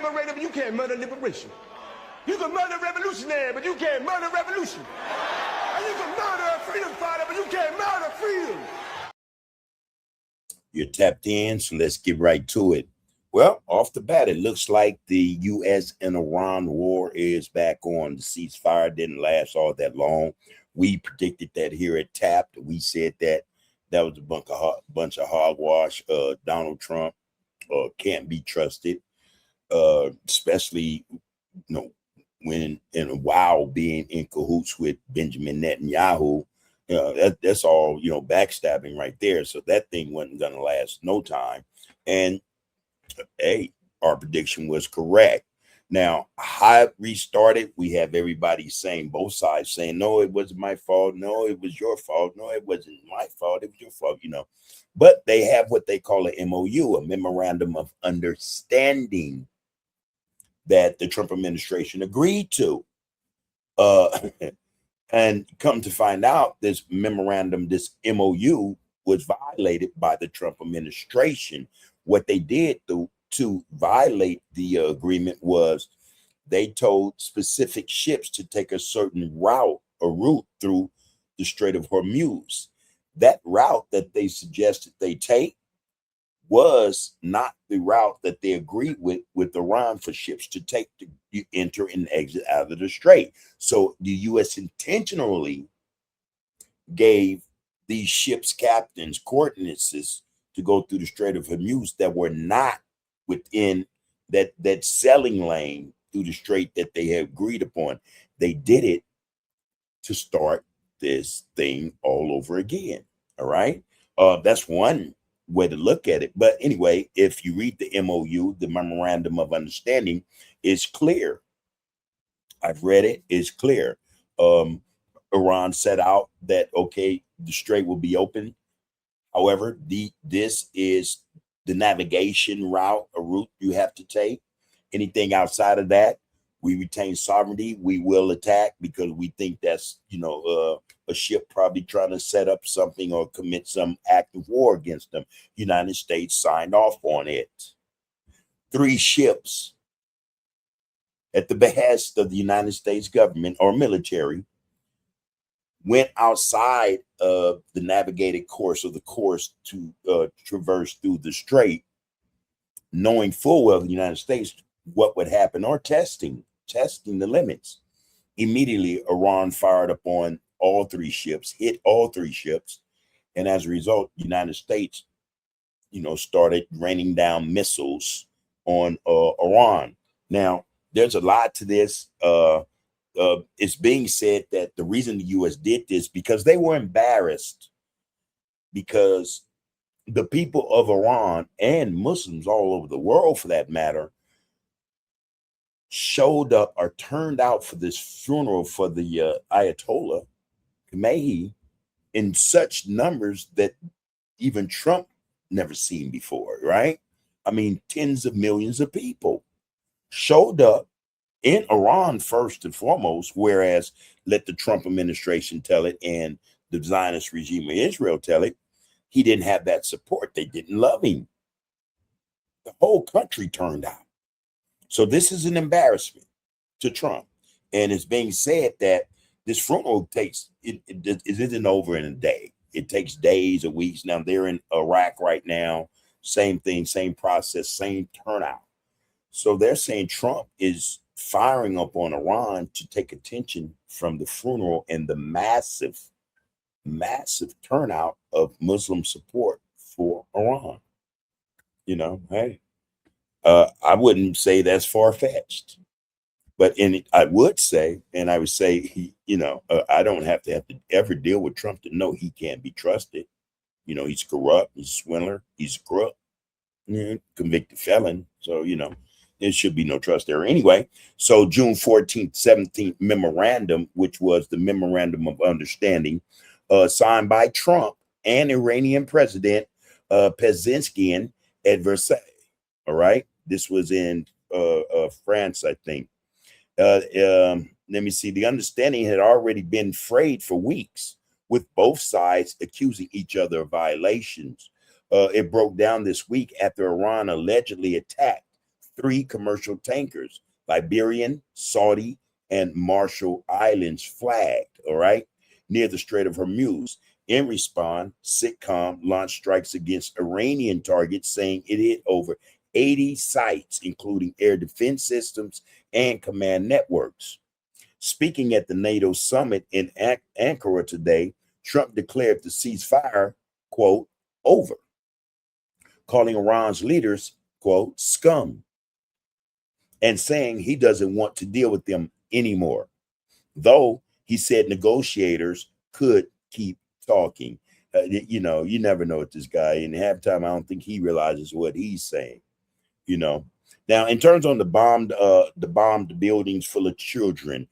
liberator, but you can't murder liberation. You can murder revolutionary, but you can't murder revolution. And you can murder a freedom fighter, but you can't murder freedom. You're tapped in, so let's get right to it. Well, off the bat, it looks like the U.S. and Iran war is back on. The ceasefire didn't last all that long. We predicted that here at Tapped. We said that was a bunch of hogwash. Donald Trump can't be trusted, especially when while being in cahoots with Benjamin Netanyahu. That's all backstabbing right there. So that thing wasn't going to last no time. And hey, our prediction was correct. Now, how it restarted, we have everybody saying, both sides saying, no, it wasn't my fault. No, it was your fault. No, it wasn't my fault. It was your fault, But they have what they call a MOU, a Memorandum of Understanding, that the Trump administration agreed to. And come to find out, this memorandum, this MOU, was violated by the Trump administration. What they did to violate the agreement was they told specific ships to take a certain route through the Strait of Hormuz. That route that they suggested they take was not the route that they agreed with Iran for ships to take to enter and exit out of the strait. So the U.S. intentionally gave these ships' captains coordinates to go through the Strait of Hormuz that were not within that sailing lane through the strait that they had agreed upon. They did it to start this thing all over again. All right. That's one way to look at it. But anyway, if you read the MOU, the Memorandum of Understanding, is clear. I've read it. It's clear. Iran set out that, okay, the strait will be open. However, this is the navigation route, a route you have to take. Anything outside of that, we retain sovereignty. We will attack because we think that's, a ship probably trying to set up something or commit some act of war against them. United States signed off on it. 3 ships at the behest of the United States government or military went outside of the navigated course, or the course to traverse through the strait, knowing full well the United States what would happen, or testing the limits. Immediately, Iran fired upon all 3 ships, hit all 3 ships, and as a result, the United States, started raining down missiles on Iran. Now, there's a lot to this. It's being said that the reason the U.S. did this because they were embarrassed, because the people of Iran and Muslims all over the world, for that matter, showed up or turned out for this funeral for the Ayatollah Khamenei in such numbers that even Trump never seen before, right? I mean, tens of millions of people showed up in Iran first and foremost, whereas let the Trump administration tell it and the Zionist regime of Israel tell it, he didn't have that support. They didn't love him. The whole country turned out. So this is an embarrassment to Trump. And it's being said that this funeral it isn't over in a day. It takes days or weeks. Now they're in Iraq right now. Same thing, same process, same turnout. So they're saying Trump is firing up on Iran to take attention from the funeral and the massive turnout of Muslim support for Iran. Hey, I wouldn't say that's far-fetched, but I would say, I don't have to ever deal with Trump to know he can't be trusted. He's corrupt, he's a swindler, he's a crook, convicted felon. So, there should be no trust there anyway. So June 14th, 17th memorandum, which was the Memorandum of Understanding, signed by Trump and Iranian President Pezeshkian at Versailles. All right. This was in France, I think. Let me see. The understanding had already been frayed for weeks, with both sides accusing each other of violations. It broke down this week after Iran allegedly attacked 3 commercial tankers, Liberian, Saudi, and Marshall Islands flagged, all right, near the Strait of Hormuz. In response, SITCOM launched strikes against Iranian targets, saying it hit over 80 sites, including air defense systems and command networks. Speaking at the NATO summit in Ankara today, Trump declared the ceasefire, quote, over, calling Iran's leaders, quote, scum, and saying he doesn't want to deal with them anymore. Though he said negotiators could keep talking. You know, you never know with this guy. And half the time, I don't think he realizes what he's saying. You know. Now, in terms on the bombed buildings full of children.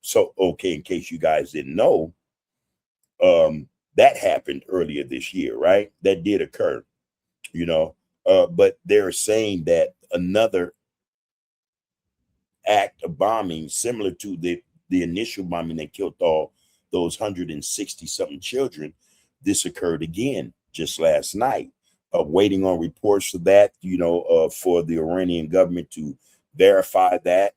So okay, in case you guys didn't know, that happened earlier this year, right? That did occur. You know, but they're saying that another act of bombing similar to the initial bombing that killed all those 160 something children, this occurred again just last night. Waiting on reports for that, you know, for the Iranian government to verify that,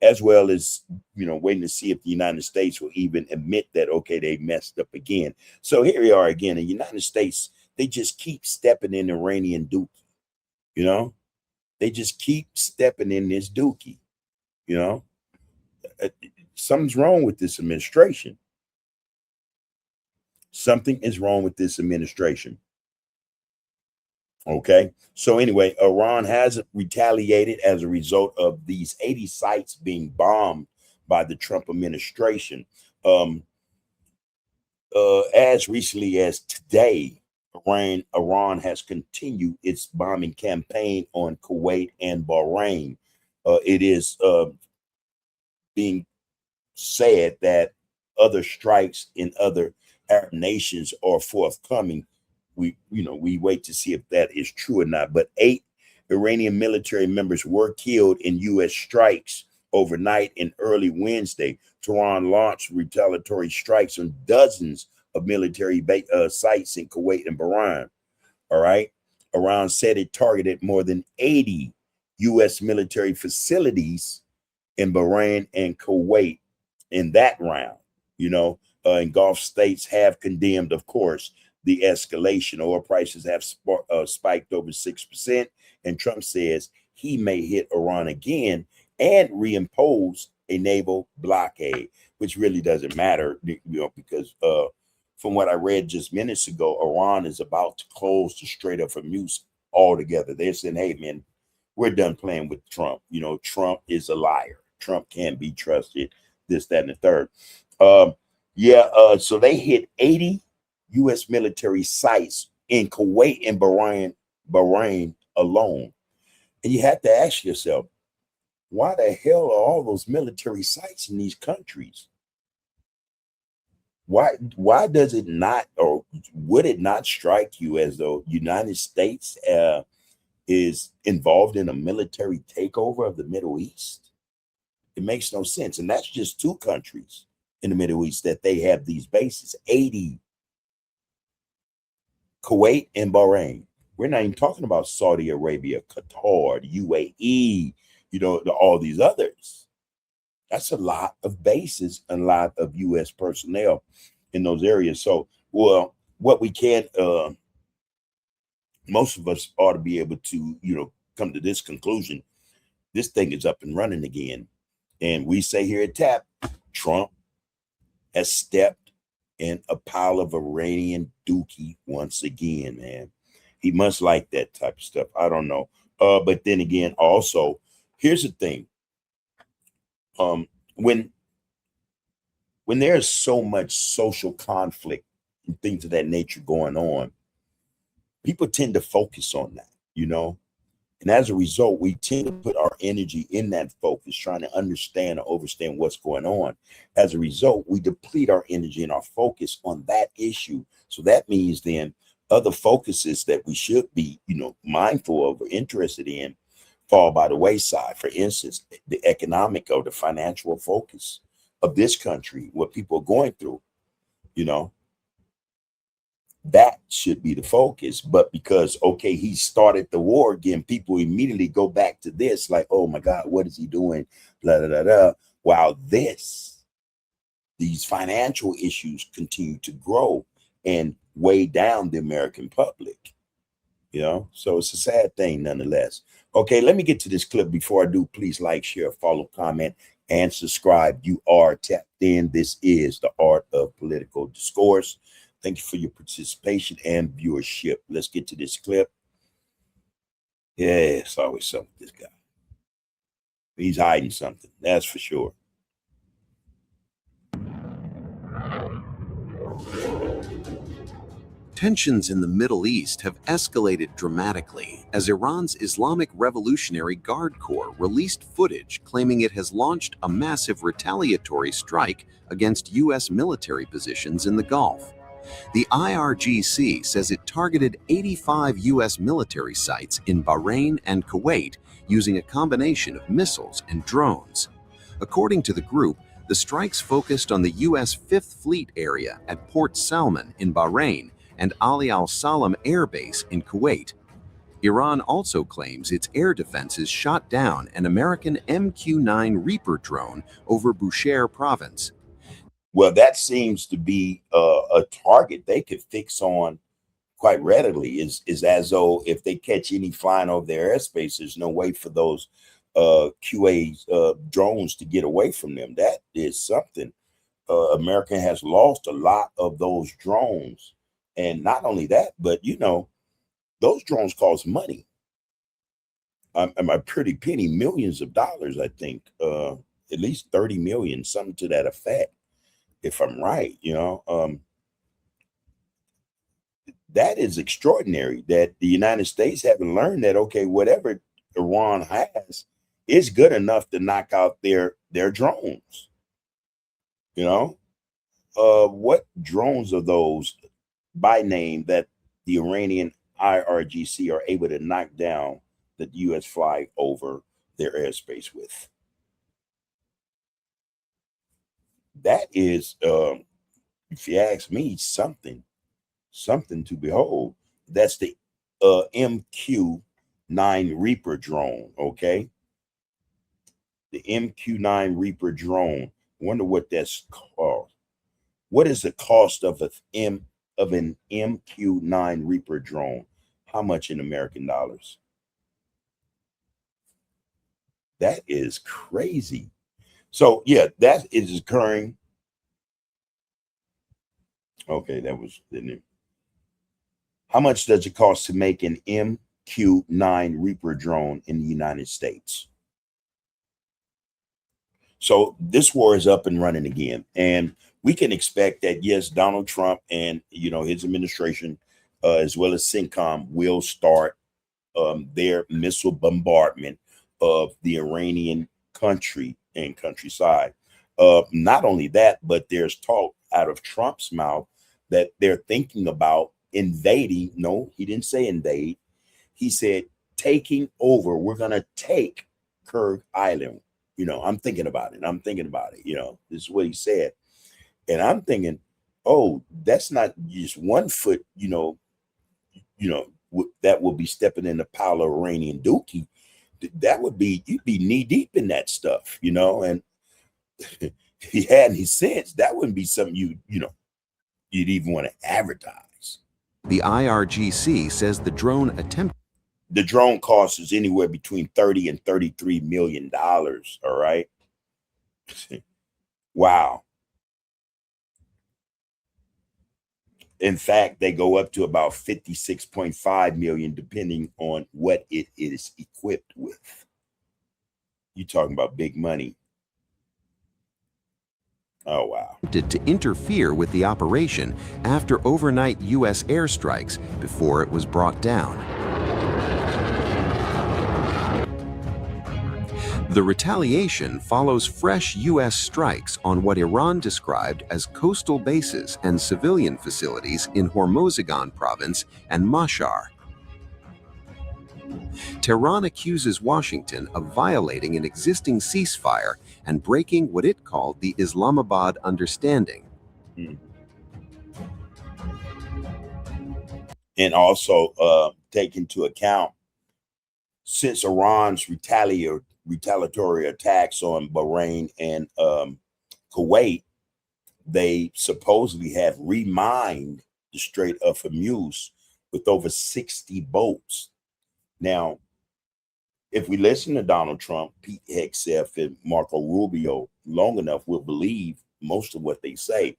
as well as, you know, waiting to see if the United States will even admit that, okay, they messed up again. So here we are again. The United States, they just keep stepping in Iranian dookie, you know, they just keep stepping in this dookie, you know. Something's wrong with this administration. Something is wrong with this administration. Okay. So anyway, Iran has retaliated as a result of these 80 sites being bombed by the Trump administration. As recently as today, Iran has continued its bombing campaign on Kuwait and Bahrain. It is being said that other strikes in other Arab nations are forthcoming. We wait to see if that is true or not. But 8 Iranian military members were killed in U.S. strikes overnight and early Wednesday. Tehran launched retaliatory strikes on dozens of military sites in Kuwait and Bahrain. All right. Iran said it targeted more than 80 U.S. military facilities in Bahrain and Kuwait in that round. You know, and Gulf states have condemned, of course, the escalation. Oil prices have spiked over 6%, and Trump says he may hit Iran again and reimpose a naval blockade, which really doesn't matter, you know, because from what I read just minutes ago, Iran is about to close the Strait of Hormuz altogether. They're saying, hey, man, we're done playing with Trump. You know, Trump is a liar. Trump can't be trusted, this, that, and the third. So they hit 80 U.S. military sites in Kuwait and Bahrain alone. And you have to ask yourself, why the hell are all those military sites in these countries? Why does it not, or would it not strike you as though United States is involved in a military takeover of the Middle East? It makes no sense. And that's just 2 countries in the Middle East that they have these bases, 80. Kuwait and Bahrain. We're not even talking about Saudi Arabia, Qatar, the UAE, you know, all these others. That's a lot of bases, a lot of U.S. personnel in those areas. So, well, what we can, most of us ought to be able to, you know, come to this conclusion. This thing is up and running again. And we say here at TAP, Trump has stepped in a pile of Iranian dookie once again, man. He must like that type of stuff. I don't know. But then again, also, here's the thing. When there's so much social conflict and things of that nature going on, people tend to focus on that, you know. And as a result, we tend to put our energy in that focus, trying to understand or understand what's going on. As a result, we deplete our energy and our focus on that issue. So that means then other focuses that we should be, you know, mindful of or interested in fall by the wayside. For instance, the economic or the financial focus of this country, what people are going through, you know. That should be the focus. But because, okay, he started the war again, people immediately go back to this, like, oh my God, what is he doing? Blah, blah, blah, blah. While these financial issues continue to grow and weigh down the American public, you know? So it's a sad thing nonetheless. Okay, let me get to this clip. Before I do, please like, share, follow, comment, and subscribe. You are tapped in. This is the Art of Political Discourse. Thank you for your participation and viewership. Let's get to this clip. Yeah, it's always something with this guy. He's hiding something, that's for sure. Tensions in the Middle East have escalated dramatically as Iran's Islamic Revolutionary Guard Corps released footage claiming it has launched a massive retaliatory strike against U.S. military positions in the Gulf. The IRGC says it targeted 85 U.S. military sites in Bahrain and Kuwait using a combination of missiles and drones. According to the group, the strikes focused on the U.S. Fifth Fleet area at Port Salman in Bahrain and Ali Al Salam Air Base in Kuwait. Iran also claims its air defenses shot down an American MQ-9 Reaper drone over Bushehr province. Well, that seems to be a target they could fix on quite readily. Is as though if they catch any flying over their airspace, there's no way for those QA drones to get away from them. That is something. America has lost a lot of those drones. And not only that, but, you know, those drones cost money. A pretty penny, millions of dollars, I think, at least 30 million, something to that effect, if I'm right, you know. That is extraordinary that the United States haven't learned that, okay, whatever Iran has is good enough to knock out their drones. You know, what drones are those by name that the Iranian IRGC are able to knock down the U.S. fly over their airspace with? That is, if you ask me, something to behold. That's the MQ-9 Reaper drone, okay? The MQ-9 Reaper drone. Wonder what that's called. What is the cost of an MQ-9 Reaper drone? How much in American dollars? That is crazy. So yeah, that is occurring. Okay, that was the. How much does it cost to make an MQ-9 Reaper drone in the United States? So this war is up and running again, and we can expect that, yes, Donald Trump and, you know, his administration, as well as CENTCOM, will start their missile bombardment of the Iranian country and countryside. Not only that, but there's talk out of Trump's mouth that they're thinking about invading. No, he didn't say invade. He said taking over. We're going to take Kurg Island. You know, I'm thinking about it. You know, this is what he said. And I'm thinking, oh, that's not just 1 foot, you know, that will be stepping in the pile of Iranian dookie. That would be, you'd be knee deep in that stuff, you know. And if he had any sense, that wouldn't be something you'd even want to advertise. The IRGC says the drone cost is anywhere between $30 and $33 million. All right. Wow. In fact, they go up to about 56.5 million, depending on what it is equipped with. You're talking about big money. Oh, wow. To interfere with the operation after overnight U.S. airstrikes before it was brought down. The retaliation follows fresh U.S. strikes on what Iran described as coastal bases and civilian facilities in Hormuz province and Mashhad. Tehran accuses Washington of violating an existing ceasefire and breaking what it called the Islamabad Understanding. and also take into account, since Iran's retaliatory attacks on Bahrain and Kuwait, they supposedly have remined the Strait of Hormuz with over 60 boats. Now, if we listen to Donald Trump, Pete Hegseth, and Marco Rubio long enough, we'll believe most of what they say.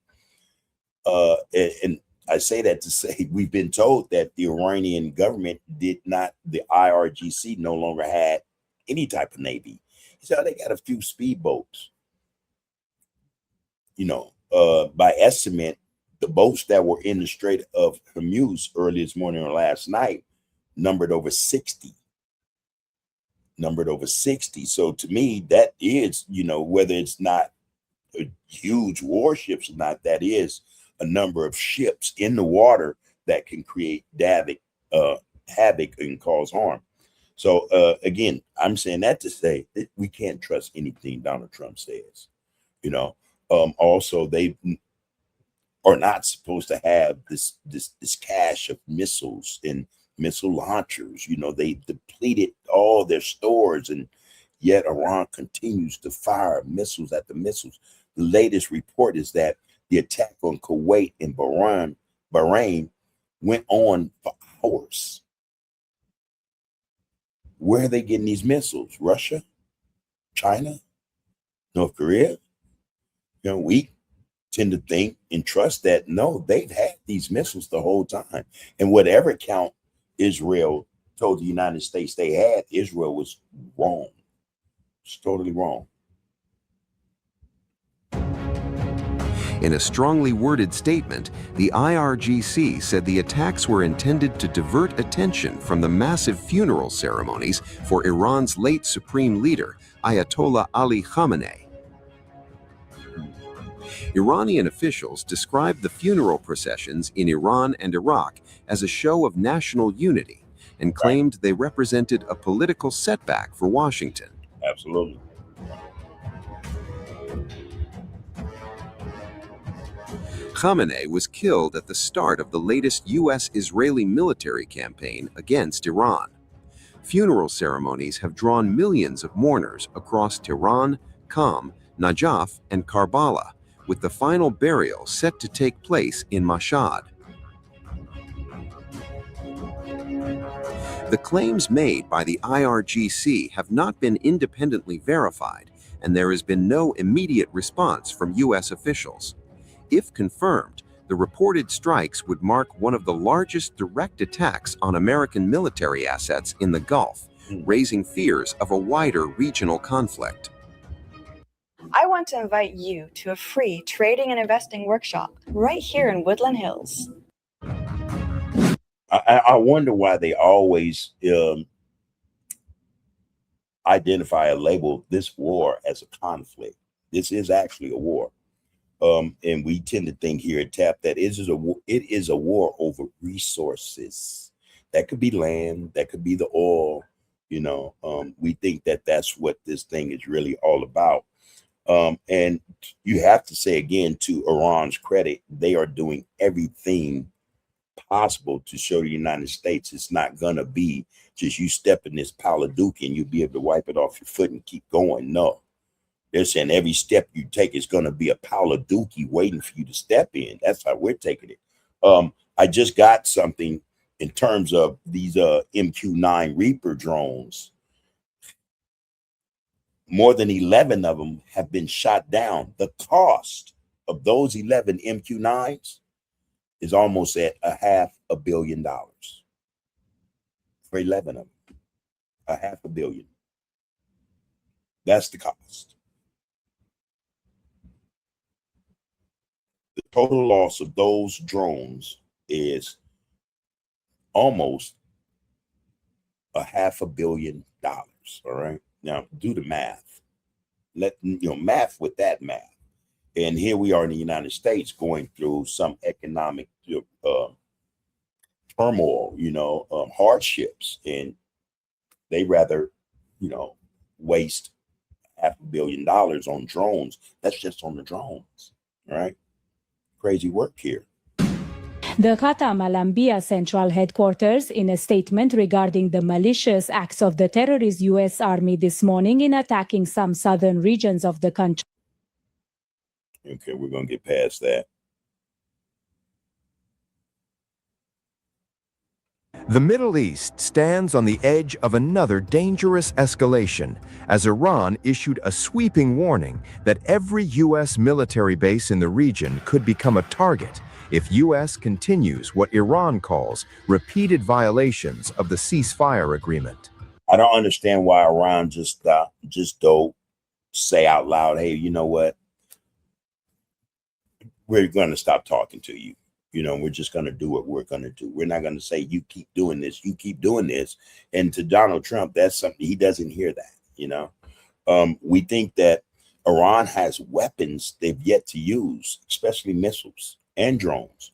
And I say that to say we've been told that the Iranian government did not, the IRGC no longer had any type of navy. So they got a few speedboats. You know, by estimate, the boats that were in the Strait of Hormuz early this morning or last night numbered over 60. So to me, that is, you know, whether it's not huge warships or not, that is a number of ships in the water that can create havoc and cause harm. So again, I'm saying that to say that we can't trust anything Donald Trump says. You know, also they are not supposed to have this cache of missiles and missile launchers. You know, they depleted all their stores, and yet Iran continues to fire missiles at the missiles. The latest report is that the attack on Kuwait and Bahrain went on for hours. Where are they getting these missiles? Russia? China? North Korea? You know, we tend to think and trust that, no, they've had these missiles the whole time. And whatever count Israel told the United States they had, Israel was wrong. It's totally wrong. In a strongly worded statement, the IRGC said the attacks were intended to divert attention from the massive funeral ceremonies for Iran's late supreme leader, Ayatollah Ali Khamenei. Iranian officials described the funeral processions in Iran and Iraq as a show of national unity and claimed they represented a political setback for Washington. Absolutely. Khamenei was killed at the start of the latest U.S.-Israeli military campaign against Iran. Funeral ceremonies have drawn millions of mourners across Tehran, Qom, Najaf, and Karbala, with the final burial set to take place in Mashhad. The claims made by the IRGC have not been independently verified, and there has been no immediate response from U.S. officials. If confirmed, the reported strikes would mark one of the largest direct attacks on American military assets in the Gulf, raising fears of a wider regional conflict. I want to invite you to a free trading and investing workshop right here in Woodland Hills. I wonder why they always identify or label this war as a conflict. This is actually a war. And we tend to think here at TAP that it is a war over resources. That could be land, that could be the oil. You know, we think that that's what this thing is really all about. And you have to say again, to Iran's credit, they are doing everything possible to show the United States it's not gonna be just you step in this pile of dookie and you'll be able to wipe it off your foot and keep going. No. They're saying every step you take is going to be a pile of dookie waiting for you to step in. That's how we're taking it. I just got something in terms of these MQ-9 Reaper drones. More than 11 of them have been shot down. The cost of those 11 MQ-9s is almost at $500 million. For 11 of them, $500 million. That's the cost. The total loss of those drones is almost $500 million. All right. Now do the math. Math with that math. And here we are in the United States going through some economic turmoil, hardships, and they rather, waste $500 million on drones. That's just on the drones. All right. Crazy work here. The Katamalambia Central Headquarters, in a statement regarding the malicious acts of the terrorist U.S. Army this morning in attacking some southern regions of the country. Okay, we're going to get past that. The Middle East stands on the edge of another dangerous escalation as Iran issued a sweeping warning that every U.S. military base in the region could become a target if U.S. continues what Iran calls repeated violations of the ceasefire agreement. I don't understand why Iran just don't say out loud, hey, you know what? We're going to stop talking to you. You know, we're just going to do what we're going to do. We're not going to say, you keep doing this, you keep doing this. And to Donald Trump, that's something he doesn't hear that, you know. We think that Iran has weapons they've yet to use, especially missiles and drones.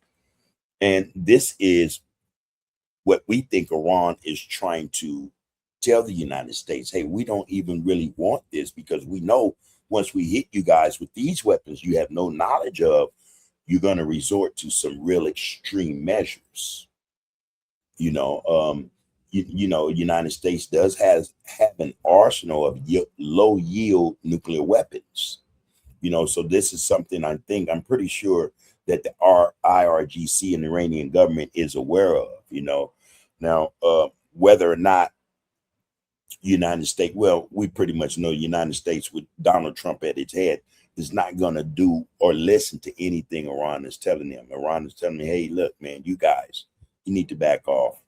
And this is what we think Iran is trying to tell the United States. Hey, we don't even really want this, because we know once we hit you guys with these weapons you have no knowledge of, you're going to resort to some real extreme measures. You know, United States does have an arsenal of low yield nuclear weapons. You know, so this is something I'm pretty sure that the IRGC and the Iranian government is aware of. You know, now whether or not United States, well, we pretty much know the United States with Donald Trump at its head is not going to do or listen to anything Iran is telling them. Iran is telling me, hey, look, man, you guys, you need to back off,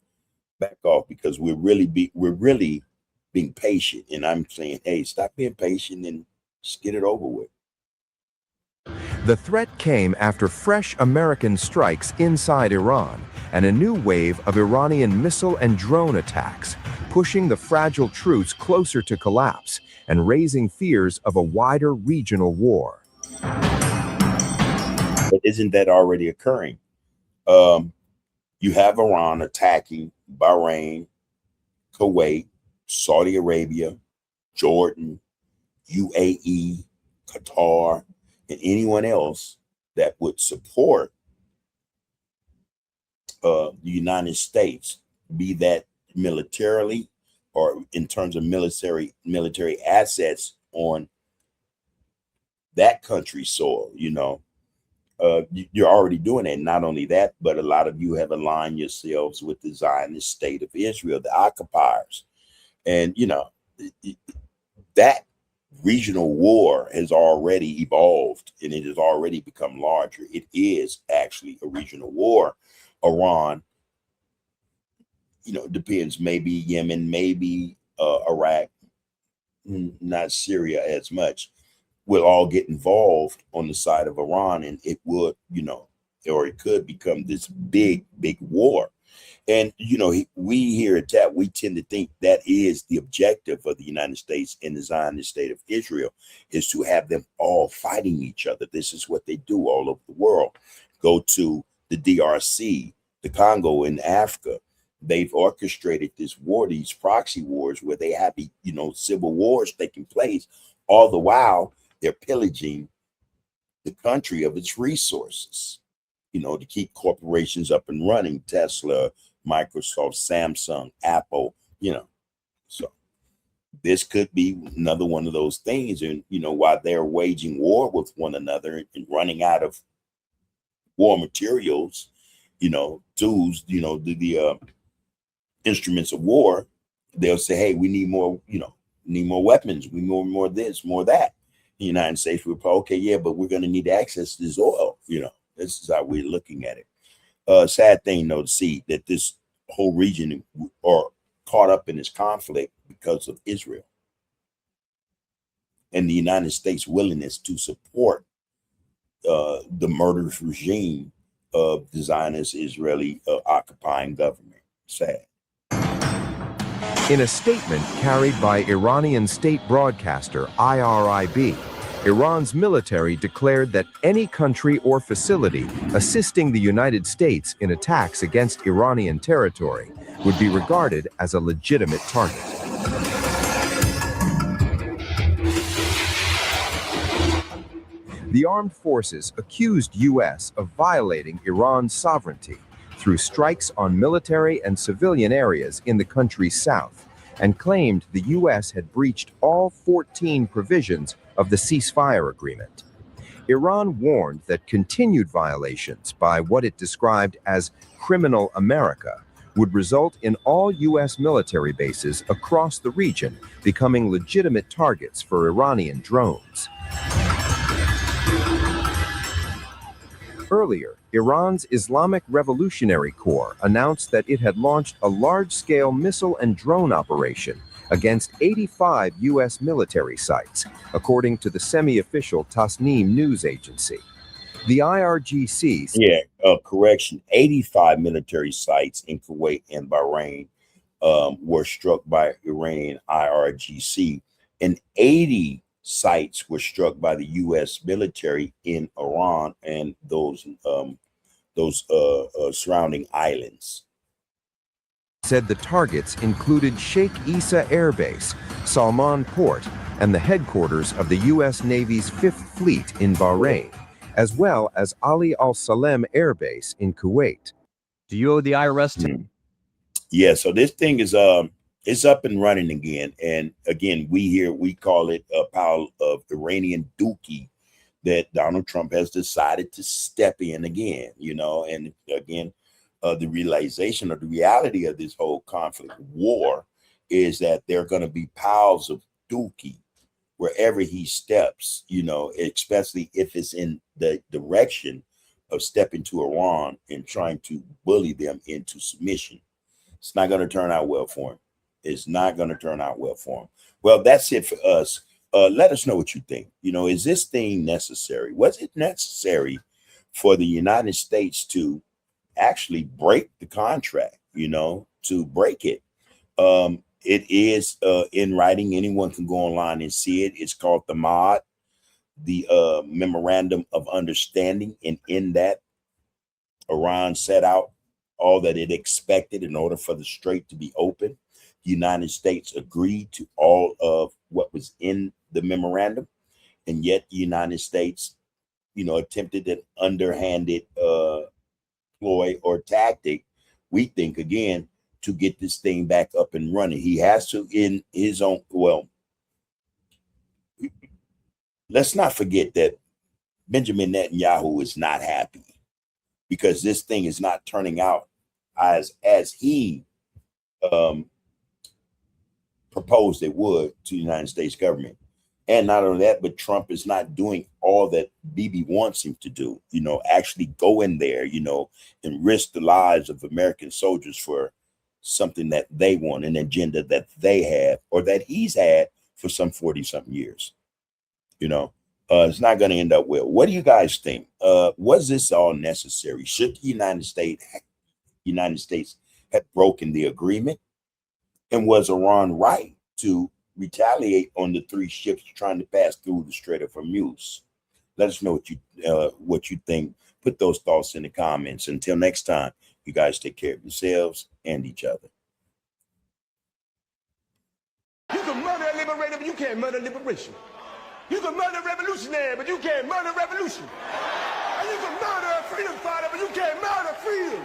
because we're really being patient. And I'm saying, hey, stop being patient and just get it over with. The threat came after fresh American strikes inside Iran and a new wave of Iranian missile and drone attacks, pushing the fragile truce closer to collapse and raising fears of a wider regional war. But isn't that already occurring? You have Iran attacking Bahrain, Kuwait, Saudi Arabia, Jordan, UAE, Qatar, and anyone else that would support the United States, be that militarily or in terms of military assets on that country's soil. You know, you're already doing it. Not only that, but a lot of you have aligned yourselves with the Zionist state of Israel, the occupiers. And, you know, that regional war has already evolved and it has already become larger. It is actually a regional war. Iran, you know, depends, maybe Yemen, maybe Iraq, not Syria as much, will all get involved on the side of Iran, and it would, you know, or it could become this big war. And, you know, we here at TAP, we tend to think that is the objective of the United States and the Zionist state of Israel, is to have them all fighting each other. This is what they do all over the world. Go to the DRC, the Congo in Africa. They've orchestrated this war, these proxy wars, where they have, you know, civil wars taking place. All the while, they're pillaging the country of its resources, you know, to keep corporations up and running. Tesla, Microsoft, Samsung, Apple, you know. So this could be another one of those things. And, you know, while they're waging war with one another and running out of war materials, you know, tools, you know, the instruments of war, they'll say, hey, we need more, you know, need more weapons. We need more of this, more of that. The United States will probably, okay, yeah, but we're going to need access to this oil. You know, this is how we're looking at it. Sad thing, though, to see that this whole region are caught up in this conflict because of Israel and the United States' willingness to support the murderous regime of the Zionist Israeli occupying government. Sad. In a statement carried by Iranian state broadcaster IRIB, Iran's military declared that any country or facility assisting the United States in attacks against Iranian territory would be regarded as a legitimate target. The armed forces accused U.S. of violating Iran's sovereignty through strikes on military and civilian areas in the country's south, and claimed the U.S. had breached all 14 provisions of the ceasefire agreement. Iran warned that continued violations by what it described as criminal America would result in all U.S. military bases across the region becoming legitimate targets for Iranian drones. Earlier, Iran's Islamic Revolutionary Corps announced that it had launched a large-scale missile and drone operation against 85 U.S. military sites, according to the semi-official Tasnim news agency. The IRGC... correction, 85 military sites in Kuwait and Bahrain were struck by Iranian IRGC, and 80 sites were struck by the U.S. military in Iran and those surrounding islands. Said the targets included Sheikh Issa Air Base, Salman Port, and the headquarters of the U.S. Navy's 5th Fleet in Bahrain, as well as Ali Al Salem Air Base in Kuwait. Do you owe the IRS? Yeah, so this thing is it's up and running again, and again we call it a pile of Iranian dookie that Donald Trump has decided to step in again, you know, and again the realization of the reality of this whole conflict war is that there are going to be piles of dookie wherever he steps, you know, especially if it's in the direction of stepping to Iran and trying to bully them into submission. It's not going to turn out well for him. It's not going to turn out well for him. Well, that's it for us. Let us know what you think. You know, is this thing necessary? Was it necessary for the United States to actually break the contract, you know, to break it? It is in writing. Anyone can go online and see it. It's called the MOD, the Memorandum of Understanding. And in that, Iran set out all that it expected in order for the Strait to be open. The United States agreed to all of what was in the memorandum. And yet the United States, you know, attempted an underhanded ploy or tactic, we think, again, to get this thing back up and running. He has to, in his own, well, let's not forget that Benjamin Netanyahu is not happy because this thing is not turning out as he proposed it would to the United States government. And not only that, but Trump is not doing all that Bibi wants him to do, you know, actually go in there, you know, and risk the lives of American soldiers for something that they want, an agenda that they have or that he's had for some 40-something years. You know, it's not going to end up well. What do you guys think? Was this all necessary? Should the United States have broken the agreement? And was Iran right to retaliate on the 3 ships trying to pass through the Strait of Hormuz? Let us know what you think. Put those thoughts in the comments. Until next time, you guys take care of yourselves and each other. You can murder a liberator, but you can't murder liberation. You can murder a revolutionary, but you can't murder revolution. And you can murder a freedom fighter, but you can't murder freedom.